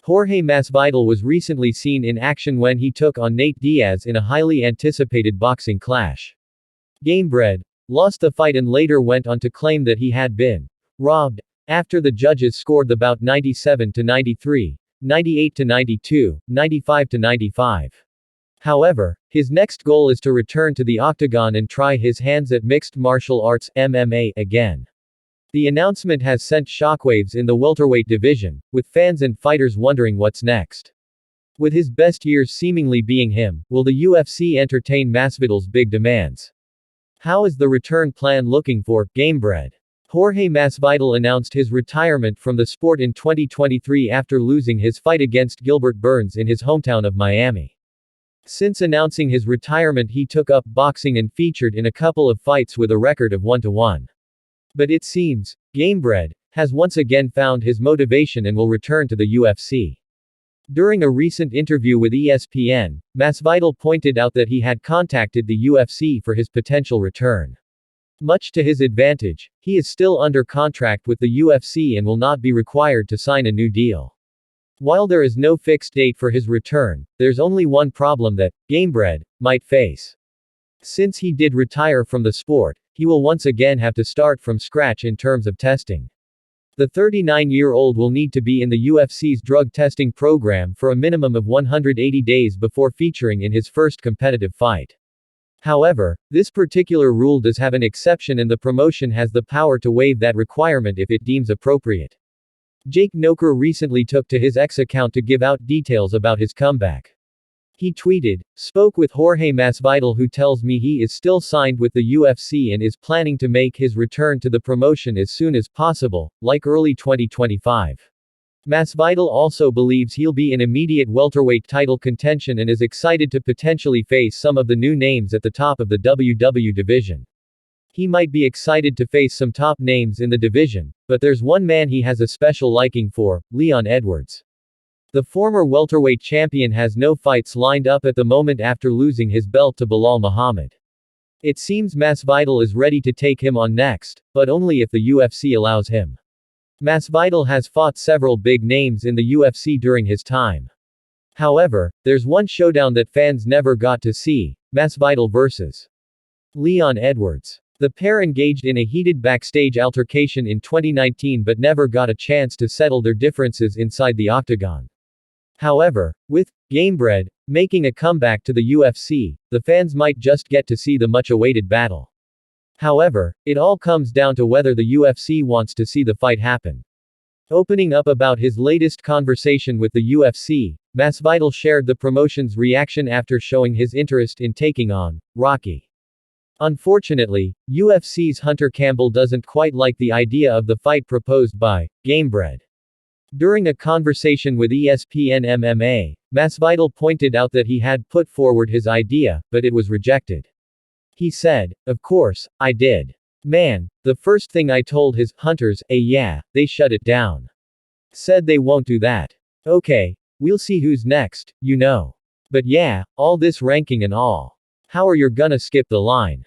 Jorge Masvidal was recently seen in action when he took on Nate Diaz in a highly anticipated boxing clash. Gamebred lost the fight and later went on to claim that he had been robbed after the judges scored the bout 97-93, 98-92, 95-95. However, his next goal is to return to the octagon and try his hands at mixed martial arts (MMA) again. The announcement has sent shockwaves in the welterweight division, with fans and fighters wondering what's next. With his best years seemingly being him, will the UFC entertain Masvidal's big demands? How is the return plan looking for Gamebred? Jorge Masvidal announced his retirement from the sport in 2023 after losing his fight against Gilbert Burns in his hometown of Miami. Since announcing his retirement, he took up boxing and featured in a couple of fights with a record of 1-1. But it seems, Gamebred has once again found his motivation and will return to the UFC. During a recent interview with ESPN, Masvidal pointed out that he had contacted the UFC for his potential return. Much to his advantage, he is still under contract with the UFC and will not be required to sign a new deal. While there is no fixed date for his return, there's only one problem that Gamebred might face. Since he did retire from the sport, he will once again have to start from scratch in terms of testing. The 39-year-old will need to be in the UFC's drug testing program for a minimum of 180 days before featuring in his first competitive fight. However, this particular rule does have an exception and the promotion has the power to waive that requirement if it deems appropriate. Jake Noker recently took to his X account to give out details about his comeback. He tweeted, "Spoke with Jorge Masvidal, who tells me he is still signed with the UFC and is planning to make his return to the promotion as soon as possible, like early 2025. Masvidal also believes he'll be in immediate welterweight title contention and is excited to potentially face some of the new names at the top of the WW division. He might be excited to face some top names in the division, but there's one man he has a special liking for, Leon Edwards. The former welterweight champion has no fights lined up at the moment after losing his belt to Belal Muhammad. It seems Masvidal is ready to take him on next, but only if the UFC allows him. Masvidal has fought several big names in the UFC during his time. However, there's one showdown that fans never got to see, Masvidal vs. Leon Edwards. The pair engaged in a heated backstage altercation in 2019 but never got a chance to settle their differences inside the octagon. However, with Gamebred making a comeback to the UFC, the fans might just get to see the much-awaited battle. However, it all comes down to whether the UFC wants to see the fight happen. Opening up about his latest conversation with the UFC, Masvidal shared the promotion's reaction after showing his interest in taking on Rocky. Unfortunately, UFC's Hunter Campbell doesn't quite like the idea of the fight proposed by Gamebred. During a conversation with ESPN MMA, Masvidal pointed out that he had put forward his idea, but it was rejected. He said, "Of course, I did. Man, the first thing I told his hunters, yeah, they shut it down. Said they won't do that. Okay, we'll see who's next, you know. But yeah, all this ranking and all. How are you gonna skip the line?